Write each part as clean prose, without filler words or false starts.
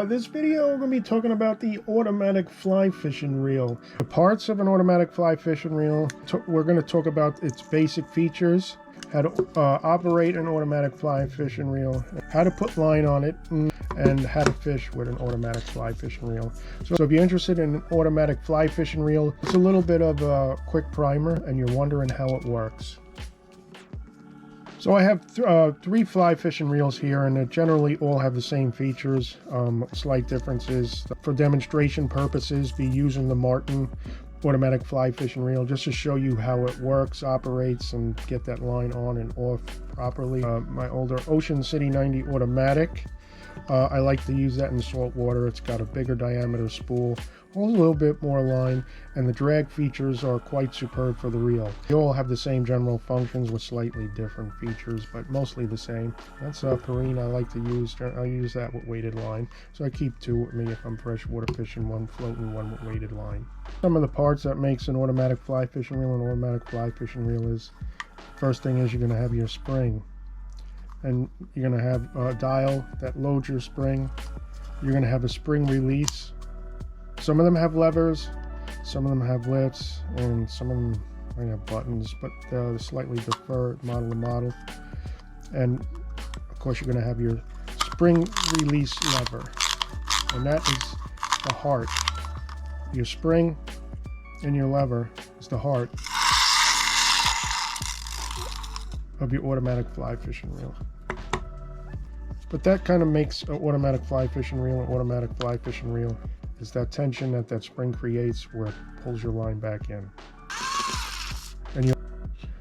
This video we're going to be talking about the automatic fly fishing reel. The parts of an automatic fly fishing reel. We're going to talk about its basic features, how to operate an automatic fly fishing reel, how to put line on it, and how to fish with an automatic fly fishing reel. So if you're interested in an automatic fly fishing reel, it's a little bit of a quick primer and you're wondering how it works. So I have three fly fishing reels here, and they generally all have the same features. Slight differences. For demonstration purposes, be using the Martin automatic fly fishing reel just to show you how it works, operates, and get that line on and off properly. My older Ocean City 90 automatic. I like to use that in salt water. It's got a bigger diameter spool, a little bit more line, and the drag features are quite superb for the reel. They all have the same general functions with slightly different features, but mostly the same. That's a Perrine I like to use. I use that with weighted line, so I keep two with me if I'm freshwater fishing, one floating, one with weighted line. Some of the parts that makes an automatic fly fishing reel an automatic fly fishing reel is, first thing is you're going to have your spring. And you're going to have a dial that loads your spring. You're going to have a spring release. Some of them have levers, some of them have lifts, and some of them have buttons, but they're slightly different model to model. And of course you're going to have your spring release lever, and that is the heart. Your spring and your lever is the heart of your automatic fly fishing reel. But that kind of makes an automatic fly fishing reel an automatic fly fishing reel, is that tension that spring creates where it pulls your line back in.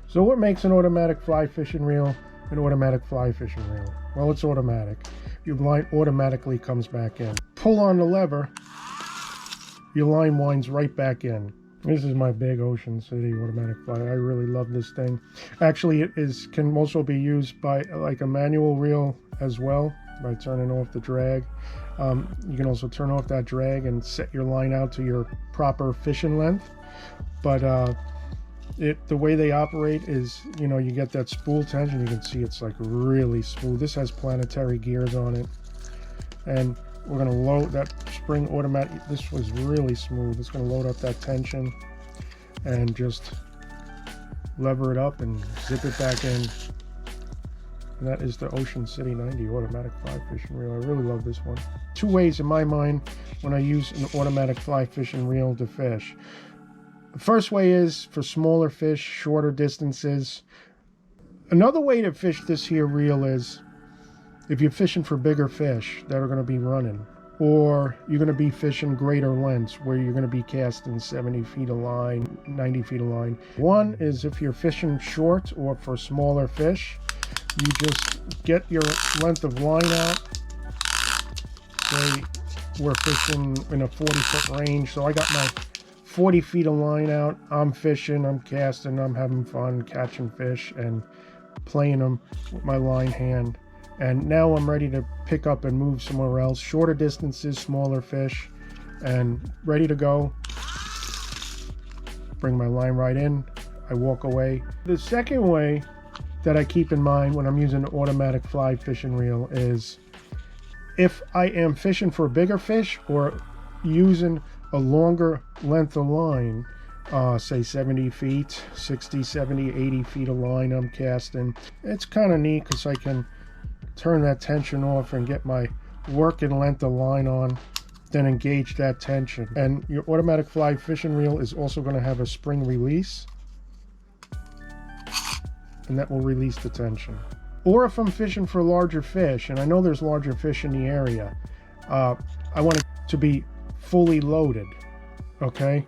So what makes an automatic fly fishing reel an automatic fly fishing reel? Well, it's automatic. Your line automatically comes back in. Pull on the lever, your line winds right back in. This is my big Ocean City automatic fly. I really love this thing. Actually, it can also be used by like a manual reel as well, by turning off the drag. You can also turn off that drag and set your line out to your proper fishing length. But the way they operate is, you get that spool tension. You can see it's like really smooth. This has planetary gears on it, and we're going to load that spring automatic. This was really smooth. It's going to load up that tension and just lever it up and zip it back in. And that is the Ocean City 90 automatic fly fishing reel. I really love this one. Two ways in my mind when I use an automatic fly fishing reel to fish. The first way is for smaller fish, shorter distances. Another way to fish this here reel is if you're fishing for bigger fish that are going to be running, or you're going to be fishing greater lengths where you're going to be casting 70 feet of line, 90 feet of line. One is if you're fishing short or for smaller fish, you just get your length of line out. Say we're fishing in a 40-foot range, so I got my 40 feet of line out. I'm fishing, I'm casting, I'm having fun catching fish and playing them with my line hand. And now I'm ready to pick up and move somewhere else. Shorter distances, smaller fish, and ready to go. Bring my line right in. I walk away. The second way that I keep in mind when I'm using an automatic fly fishing reel is if I am fishing for bigger fish or using a longer length of line, say 70 feet, 60, 70, 80 feet of line I'm casting. It's kind of neat because I can turn that tension off and get my working length of line on, then engage that tension. And your automatic fly fishing reel is also going to have a spring release, and that will release the tension. Or if I'm fishing for larger fish, and I know there's larger fish in the area, I want it to be fully loaded, okay?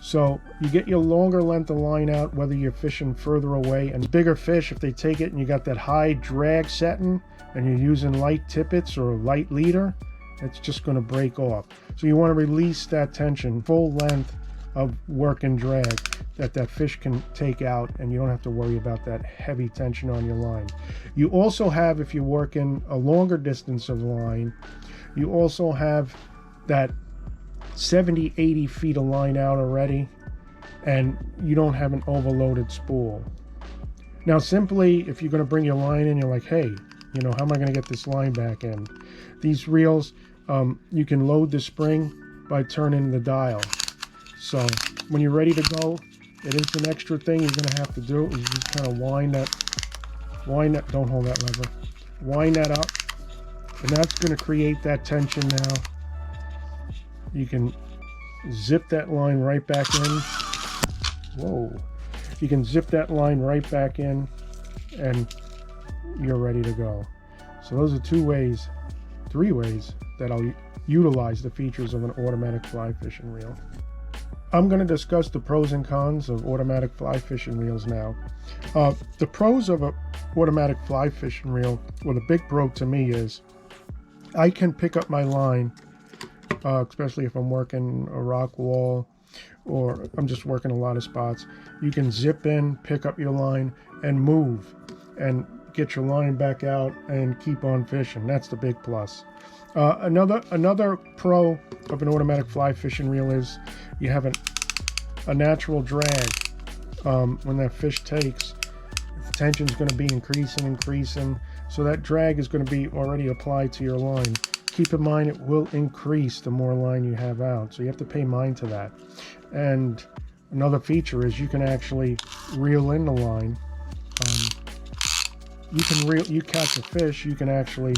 So you get your longer length of line out, whether you're fishing further away, and bigger fish, if they take it and you got that high drag setting and you're using light tippets or light leader, it's just going to break off. So you want to release that tension, full length of work and drag that fish can take out, and you don't have to worry about that heavy tension on your line. You also have, if you're working a longer distance of line, you also have that 70, 80 feet of line out already, and you don't have an overloaded spool. Now, simply, if you're going to bring your line in, you're like, hey, how am I going to get this line back in? These reels You can load the spring by turning the dial. So when you're ready to go, it is an extra thing you're going to have to do. Is just kind of wind that, don't hold that lever. Wind that up, and that's going to create that tension now. You can zip that line right back in. Whoa. You can zip that line right back in, and you're ready to go. So those are 3 ways that I'll utilize the features of an automatic fly fishing reel. I'm going to discuss the pros and cons of automatic fly fishing reels now. The pros of an automatic fly fishing reel, well, the big pro to me is I can pick up my line, especially if I'm working a rock wall or I'm just working a lot of spots. You can zip in, pick up your line, and move and get your line back out and keep on fishing. That's the big plus. Another pro of an automatic fly fishing reel is you have a natural drag. When that fish takes, the tension is going to be increasing, so that drag is going to be already applied to your line. Keep in mind it will increase the more line you have out, so you have to pay mind to that. And another feature is you can actually reel in the line. You catch a fish, you can actually,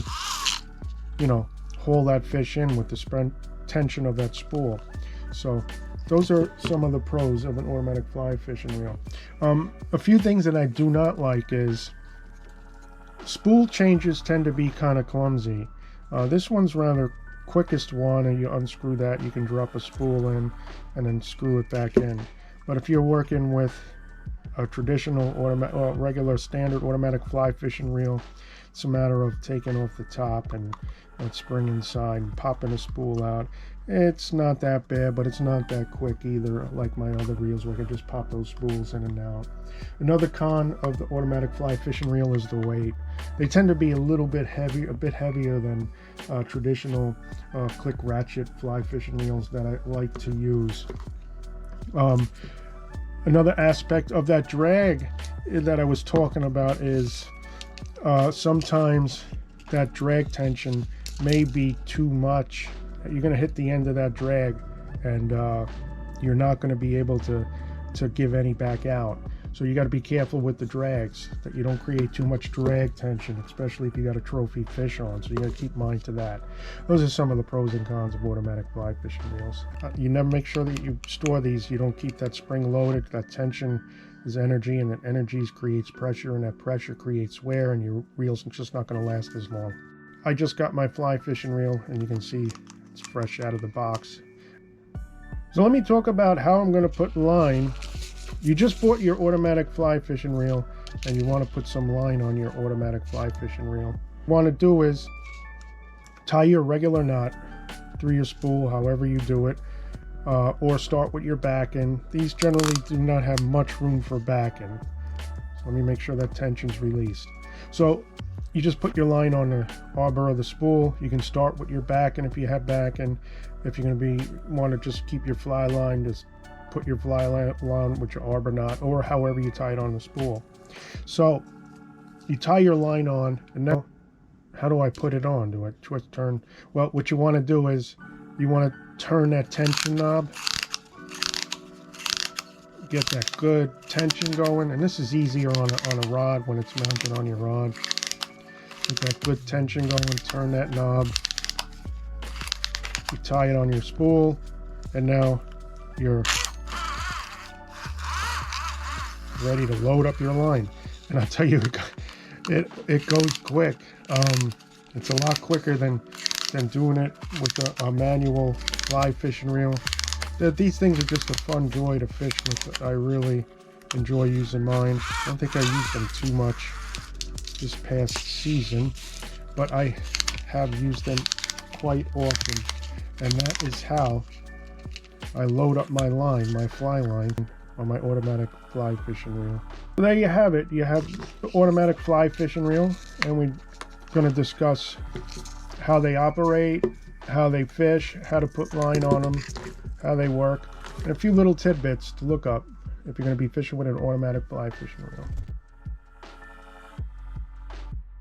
haul that fish in with the tension of that spool. So those are some of the pros of an automatic fly fishing reel. A few things that I do not like is spool changes tend to be kind of clumsy. This one's rather quickest one, and you unscrew that, you can drop a spool in and then screw it back in. But if you're working with a traditional regular standard automatic fly fishing reel, it's a matter of taking off the top and spring inside and popping a spool out. It's not that bad, but it's not that quick either, like my other reels where I can just pop those spools in and out. Another con of the automatic fly fishing reel is the weight. They tend to be a bit heavier than traditional click ratchet fly fishing reels that I like to use. Another aspect of that drag that I was talking about is sometimes that drag tension may be too much. You're going to hit the end of that drag, and you're not going to be able to give any back out. So you got to be careful with the drags, that you don't create too much drag tension, especially if you got a trophy fish on. So you got to keep mind to that. Those are some of the pros and cons of automatic fly fishing reels. You never make sure that you store these. You don't keep that spring loaded. That tension is energy, and that energy creates pressure, and that pressure creates wear, and your reel's just not going to last as long. I just got my fly fishing reel, and you can see it's fresh out of the box. So let me talk about how I'm going to put line. You just bought your automatic fly fishing reel, and you want to put some line on your automatic fly fishing reel. What you want to do is tie your regular knot through your spool, however you do it, or start with your backing. These generally do not have much room for backing. So let me make sure that tension's released. So you just put your line on the arbor of the spool. You can start with your backing if you have backing. If you're going to want to just keep your fly line, just put your fly line with your arbor knot, or however you tie it on the spool. So you tie your line on, and now how do I put it on? Do I twist, turn? Well, what you want to do is you want to turn that tension knob, get that good tension going, and this is easier on a rod when it's mounted on your rod. Get that good tension going, turn that knob, you tie it on your spool, and now you're ready to load up your line. And I'll tell you, it goes quick. It's a lot quicker than doing it with a manual fly fishing reel. These things are just a fun joy to fish with. I really enjoy using mine. I don't think I used them too much this past season, but I have used them quite often, and that is how I load up my line, my fly line, on my automatic fly fishing reel. So there you have it. You have the automatic fly fishing reel, and we're going to discuss how they operate, how they fish, how to put line on them, how they work, and a few little tidbits to look up if you're going to be fishing with an automatic fly fishing reel.